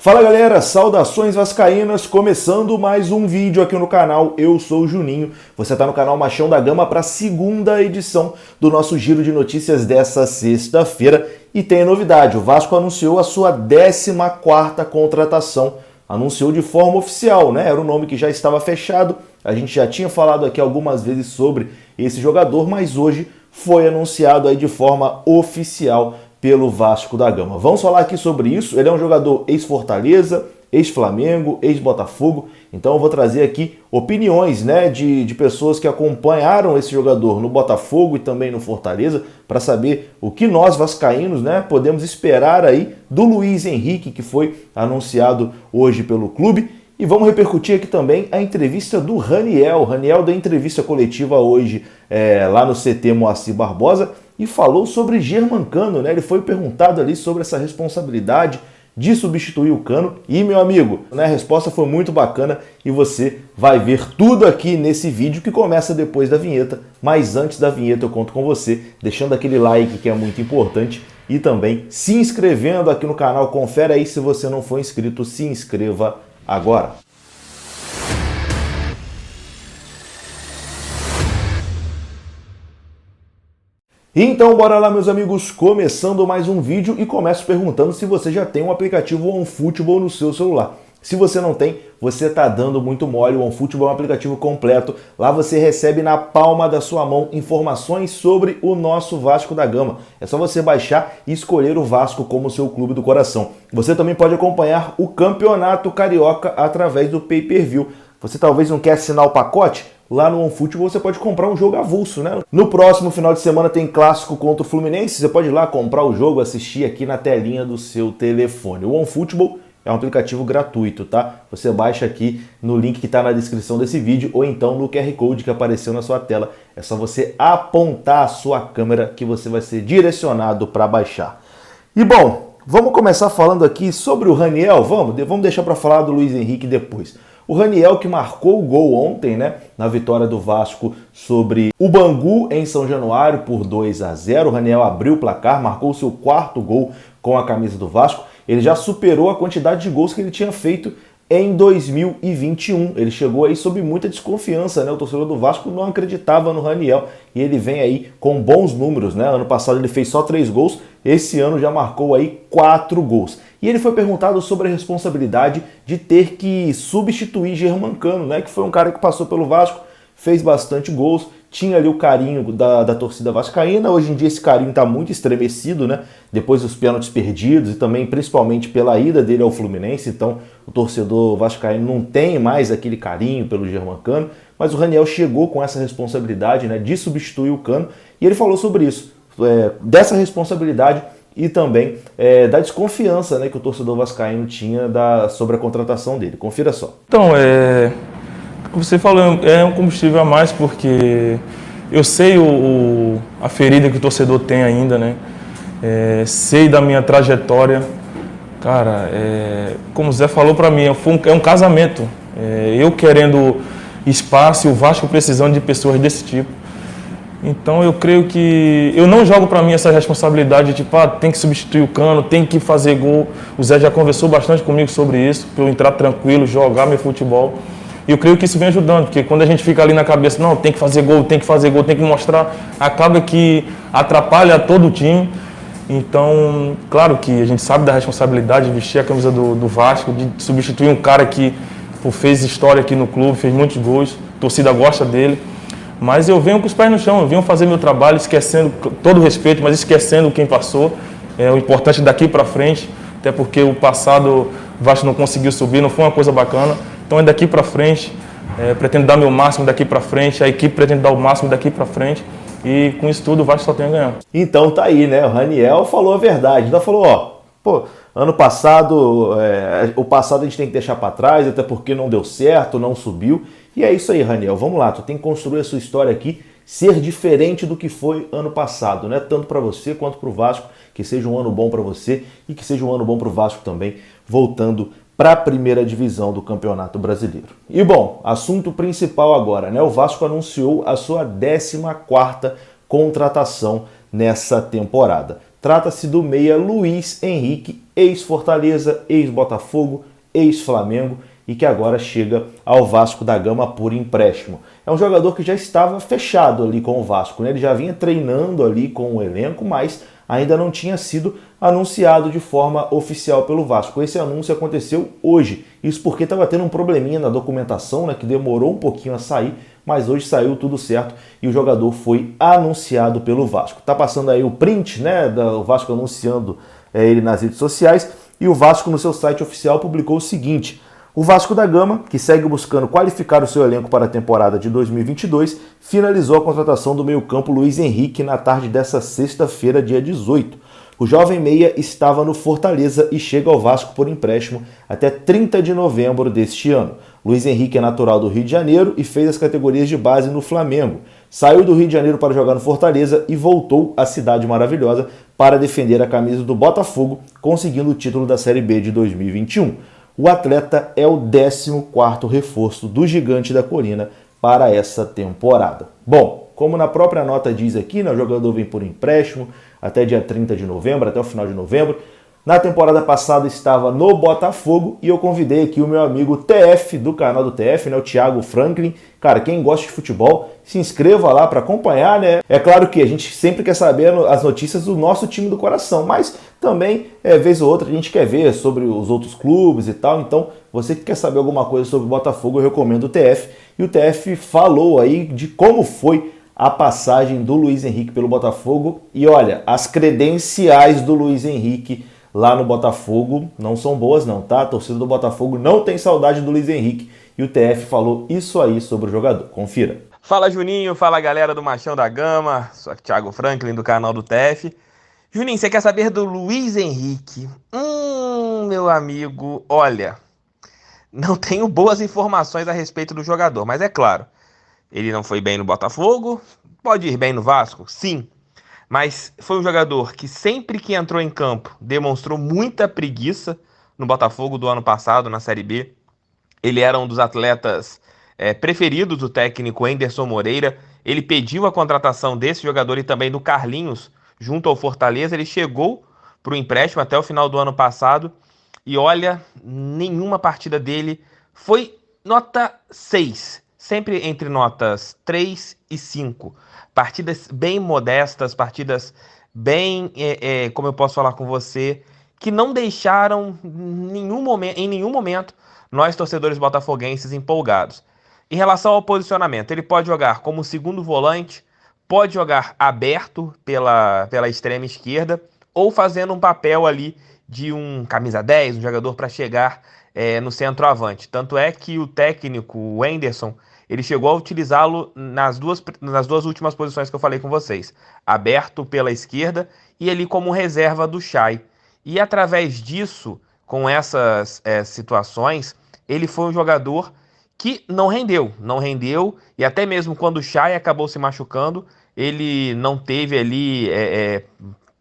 Fala galera, saudações vascaínas, começando mais um vídeo aqui no canal, eu sou o Juninho, você está no canal Machão da Gama para a segunda edição do nosso giro de notícias dessa sexta-feira e tem novidade, o Vasco anunciou a sua 14ª contratação, anunciou de forma oficial, né? Era um nome que já estava fechado, a gente já tinha falado aqui algumas vezes sobre esse jogador, mas hoje foi anunciado aí de forma oficial pelo Vasco da Gama. Vamos falar aqui sobre isso. Ele é um jogador ex-Fortaleza, ex-Flamengo, ex-Botafogo. Então eu vou trazer aqui opiniões, né, de pessoas que acompanharam esse jogador no Botafogo e também no Fortaleza, para saber o que nós vascaínos, né, podemos esperar aí do Luiz Henrique, que foi anunciado hoje pelo clube. E vamos repercutir aqui também a entrevista do Raniel. Raniel deu entrevista coletiva hoje lá no CT Moacir Barbosa e falou sobre Germancano, né? Ele foi perguntado ali sobre essa responsabilidade de substituir o Cano. E, meu amigo, né, a resposta foi muito bacana e você vai ver tudo aqui nesse vídeo que começa depois da vinheta. Mas antes da vinheta eu conto com você, deixando aquele like que é muito importante e também se inscrevendo aqui no canal. Confere aí, se você não for inscrito, se inscreva agora. Então bora lá, meus amigos, começando mais um vídeo e começo perguntando se você já tem um aplicativo OneFootball no seu celular. Se você não tem, você está dando muito mole. O OneFootball é um aplicativo completo. Lá você recebe na palma da sua mão informações sobre o nosso Vasco da Gama. É só você baixar e escolher o Vasco como seu clube do coração. Você também pode acompanhar o Campeonato Carioca através do Pay-Per-View. Você talvez não quer assinar o pacote? Lá no OneFootball você pode comprar um jogo avulso, né? No próximo final de semana tem clássico contra o Fluminense. Você pode ir lá comprar o jogo, assistir aqui na telinha do seu telefone. O OneFootball é um aplicativo gratuito, tá? Você baixa aqui no link que está na descrição desse vídeo ou então no QR Code que apareceu na sua tela. É só você apontar a sua câmera que você vai ser direcionado para baixar. E bom, vamos começar falando aqui sobre o Raniel. Vamos deixar para falar do Luiz Henrique depois. O Raniel que marcou o gol ontem, né, na vitória do Vasco sobre o Bangu em São Januário por 2-0. O Raniel abriu o placar, marcou o seu 4º gol com a camisa do Vasco. Ele já superou a quantidade de gols que ele tinha feito em 2021. Ele chegou aí sob muita desconfiança, né? O torcedor do Vasco não acreditava no Raniel e ele vem aí com bons números, né? Ano passado ele fez só 3 gols, esse ano já marcou aí 4 gols. E ele foi perguntado sobre a responsabilidade de ter que substituir Germancano, né? Que foi um cara que passou pelo Vasco, fez bastante gols, tinha ali o carinho da torcida vascaína. Hoje em dia esse carinho está muito estremecido, né? Depois dos pênaltis perdidos e também principalmente pela ida dele ao Fluminense. Então o torcedor vascaíno não tem mais aquele carinho pelo Germancano, mas o Raniel chegou com essa responsabilidade, né, de substituir o Cano e ele falou sobre isso, dessa responsabilidade e também da desconfiança, né, que o torcedor vascaíno tinha sobre a contratação dele. Confira só. Então, como você falou, é um combustível a mais, porque eu sei a ferida que o torcedor tem ainda, né? Sei da minha trajetória. Cara, como o Zé falou para mim, é um casamento. Eu querendo espaço e o Vasco precisando de pessoas desse tipo. Então eu creio que eu não jogo para mim essa responsabilidade de tem que substituir o Cano, tem que fazer gol. O Zé já conversou bastante comigo sobre isso, para eu entrar tranquilo, jogar meu futebol. E eu creio que isso vem ajudando, porque quando a gente fica ali na cabeça, não, tem que fazer gol, tem que fazer gol, tem que mostrar, acaba que atrapalha todo o time. Então, claro que a gente sabe da responsabilidade de vestir a camisa do Vasco, de substituir um cara que fez história aqui no clube, fez muitos gols, a torcida gosta dele. Mas eu venho com os pés no chão, eu venho fazer meu trabalho, esquecendo todo o respeito, mas esquecendo quem passou. O importante daqui para frente, até porque o passado o Vasco não conseguiu subir, não foi uma coisa bacana. Então é daqui para frente, pretendo dar meu máximo daqui para frente, a equipe pretende dar o máximo daqui para frente e com isso tudo o Vasco só tem a ganhar. Então tá aí, né? O Raniel falou a verdade, ainda falou, ano passado, o passado a gente tem que deixar para trás, até porque não deu certo, não subiu. E é isso aí, Raniel, vamos lá, tu tem que construir a sua história aqui, ser diferente do que foi ano passado, né? Tanto para você quanto para o Vasco, que seja um ano bom para você e que seja um ano bom para o Vasco também, voltando para a primeira divisão do Campeonato Brasileiro. E bom, assunto principal agora, né? O Vasco anunciou a sua 14ª contratação nessa temporada. Trata-se do meia Luiz Henrique, ex-Fortaleza, ex-Botafogo, ex-Flamengo e que agora chega ao Vasco da Gama por empréstimo. É um jogador que já estava fechado ali com o Vasco, né? Ele já vinha treinando ali com o elenco, mas ainda não tinha sido anunciado de forma oficial pelo Vasco. Esse anúncio aconteceu hoje, isso porque estava tendo um probleminha na documentação, né, que demorou um pouquinho a sair, mas hoje saiu tudo certo e o jogador foi anunciado pelo Vasco. Tá passando aí o print, né, do Vasco anunciando ele nas redes sociais, e o Vasco no seu site oficial publicou o seguinte: o Vasco da Gama, que segue buscando qualificar o seu elenco para a temporada de 2022, finalizou a contratação do meio-campo Luiz Henrique na tarde dessa sexta-feira, dia 18. O jovem meia estava no Fortaleza e chega ao Vasco por empréstimo até 30 de novembro deste ano. Luiz Henrique é natural do Rio de Janeiro e fez as categorias de base no Flamengo. Saiu do Rio de Janeiro para jogar no Fortaleza e voltou à Cidade Maravilhosa para defender a camisa do Botafogo, conseguindo o título da Série B de 2021. O atleta é o 14º reforço do Gigante da Colina para essa temporada. Bom, como na própria nota diz aqui, né, o jogador vem por empréstimo até dia 30 de novembro, até o final de novembro. Na temporada passada estava no Botafogo e eu convidei aqui o meu amigo TF, do canal do TF, né, o Thiago Franklin. Cara, quem gosta de futebol, se inscreva lá para acompanhar, né? É claro que a gente sempre quer saber as notícias do nosso time do coração, mas também, vez ou outra, a gente quer ver sobre os outros clubes e tal. Então, você que quer saber alguma coisa sobre o Botafogo, eu recomendo o TF. E o TF falou aí de como foi a passagem do Luiz Henrique pelo Botafogo. E olha, as credenciais do Luiz Henrique lá no Botafogo não são boas não, tá? A torcida do Botafogo não tem saudade do Luiz Henrique e o TF falou isso aí sobre o jogador. Confira. Fala Juninho, fala galera do Machão da Gama, sou Thiago Franklin do canal do TF. Juninho, você quer saber do Luiz Henrique? Meu amigo, olha, não tenho boas informações a respeito do jogador, mas é claro, ele não foi bem no Botafogo, pode ir bem no Vasco, sim. Mas foi um jogador que sempre que entrou em campo demonstrou muita preguiça no Botafogo do ano passado, na Série B. Ele era um dos atletas preferidos do técnico Enderson Moreira. Ele pediu a contratação desse jogador e também do Carlinhos junto ao Fortaleza. Ele chegou para o empréstimo até o final do ano passado. E olha, nenhuma partida dele foi nota 6. Sempre entre notas 3 e 5. Partidas bem modestas, partidas bem, como eu posso falar com você, que não deixaram em nenhum momento nós, torcedores botafoguenses, empolgados. Em relação ao posicionamento, ele pode jogar como segundo volante, pode jogar aberto pela extrema esquerda, ou fazendo um papel ali de um camisa 10, um jogador para chegar no centroavante. Tanto é que o técnico, o Enderson, ele chegou a utilizá-lo nas duas últimas posições que eu falei com vocês. Aberto pela esquerda e ali como reserva do Chay. E através disso, com essas situações, ele foi um jogador que não rendeu, e até mesmo quando o Chay acabou se machucando, ele não teve ali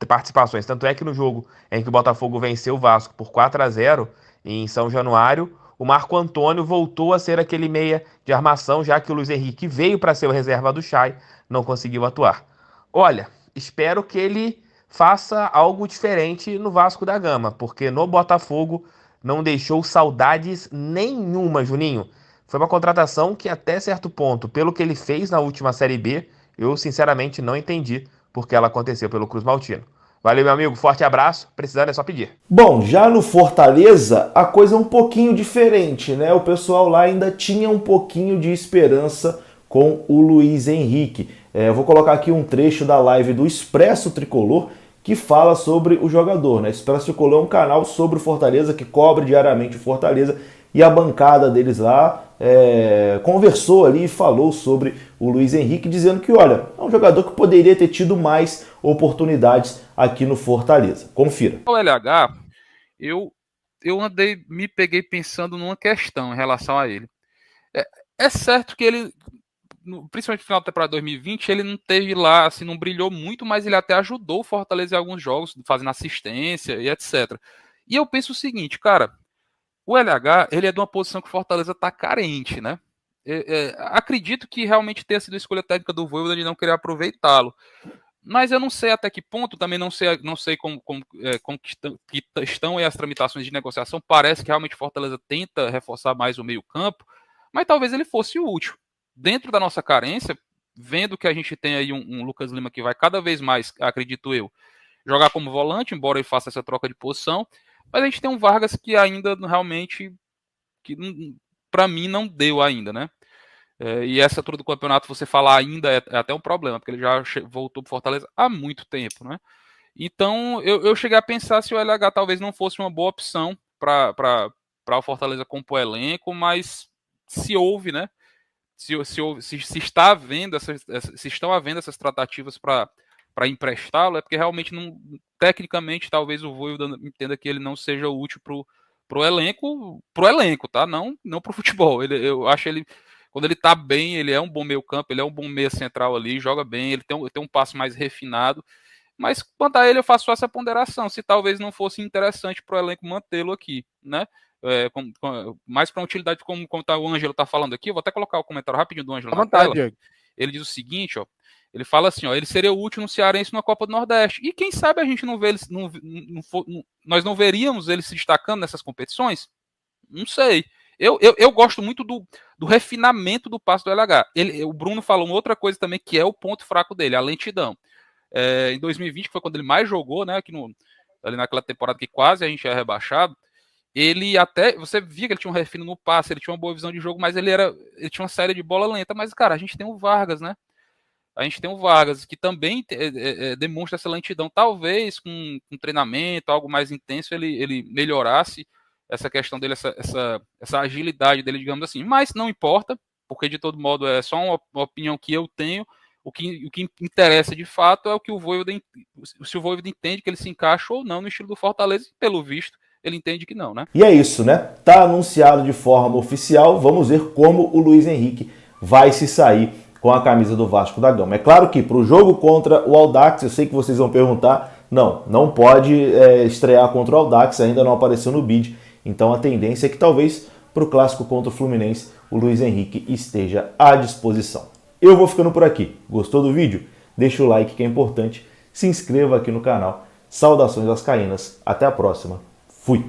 participações. Tanto é que no jogo em que o Botafogo venceu o Vasco por 4-0 em São Januário, o Marco Antônio voltou a ser aquele meia de armação, já que o Luiz Henrique veio para ser o reserva do Chay, não conseguiu atuar. Olha, espero que ele faça algo diferente no Vasco da Gama, porque no Botafogo não deixou saudades nenhuma, Juninho. Foi uma contratação que até certo ponto, pelo que ele fez na última Série B, eu sinceramente não entendi porque ela aconteceu pelo Cruz Maltino. Valeu, meu amigo, forte abraço, precisando é só pedir. Bom, já no Fortaleza, a coisa é um pouquinho diferente, né? O pessoal lá ainda tinha um pouquinho de esperança com o Luiz Henrique. Eu vou colocar aqui um trecho da live do Expresso Tricolor que fala sobre o jogador, né? Expresso Tricolor é um canal sobre o Fortaleza que cobre diariamente o Fortaleza e a bancada deles lá conversou ali e falou sobre o Luiz Henrique, dizendo que, olha, é um jogador que poderia ter tido mais oportunidades aqui no Fortaleza. Confira. O LH, eu me peguei pensando numa questão em relação a ele. É certo que ele, principalmente no final da temporada 2020, ele não teve lá, assim, não brilhou muito, mas ele até ajudou o Fortaleza em alguns jogos, fazendo assistência e etc. E eu penso o seguinte, cara, o LH, ele é de uma posição que o Fortaleza está carente, né? Acredito que realmente tenha sido a escolha técnica do Vojvoda de não querer aproveitá-lo. Mas eu não sei até que ponto, também não sei como que estão aí as tramitações de negociação. Parece que realmente Fortaleza tenta reforçar mais o meio-campo, mas talvez ele fosse útil. Dentro da nossa carência, vendo que a gente tem aí um Lucas Lima que vai cada vez mais, acredito eu, jogar como volante, embora ele faça essa troca de posição, mas a gente tem um Vargas que ainda realmente, que para mim não deu ainda, né? E essa altura do campeonato, você falar ainda é até um problema, porque ele já voltou para Fortaleza há muito tempo, né? Então, eu cheguei a pensar se o LH talvez não fosse uma boa opção para o Fortaleza compor elenco, mas se houve, né? Se está havendo se estão havendo essas tratativas para emprestá-lo, é porque realmente não, tecnicamente, talvez o Voivoda entenda que ele não seja útil pro elenco, tá? Não pro futebol. Eu acho ele, quando ele tá bem, ele é um bom meio-campo, ele é um bom meia central ali, joga bem, ele tem um passe mais refinado. Mas quanto a ele, eu faço só essa ponderação, se talvez não fosse interessante pro elenco mantê-lo aqui, né? Mais para utilidade, como o Ângelo tá falando aqui, eu vou até colocar o comentário rapidinho do Ângelo na tela. Diego. Ele diz o seguinte, ó. Ele fala assim, ó, ele seria útil no Cearense na Copa do Nordeste. E quem sabe a gente não vê ele, nós não veríamos ele se destacando nessas competições? Não sei. Eu gosto muito do refinamento do passe do LH. O Bruno falou uma outra coisa também, que é o ponto fraco dele, a lentidão. Em 2020, que foi quando ele mais jogou, né, ali naquela temporada que quase a gente é rebaixado, ele até, você via que ele tinha um refino no passe, ele tinha uma boa visão de jogo, mas ele tinha uma série de bola lenta. Mas, cara, a gente tem o Vargas, né? A gente tem o Vargas, que também demonstra essa lentidão. Talvez com treinamento, algo mais intenso, ele melhorasse essa questão dele, essa agilidade dele, digamos assim. Mas não importa, porque de todo modo é só uma opinião que eu tenho. O que interessa de fato é o que se o Voivoda entende que ele se encaixa ou não no estilo do Fortaleza, e pelo visto, ele entende que não, né? E é isso, né? Tá anunciado de forma oficial. Vamos ver como o Luiz Henrique vai se sair com a camisa do Vasco da Gama. É claro que para o jogo contra o Audax, eu sei que vocês vão perguntar, não pode estrear contra o Audax, ainda não apareceu no bid. Então a tendência é que talvez para o clássico contra o Fluminense o Luiz Henrique esteja à disposição. Eu vou ficando por aqui. Gostou do vídeo? Deixa o like que é importante. Se inscreva aqui no canal. Saudações vascaínas. Até a próxima. Fui!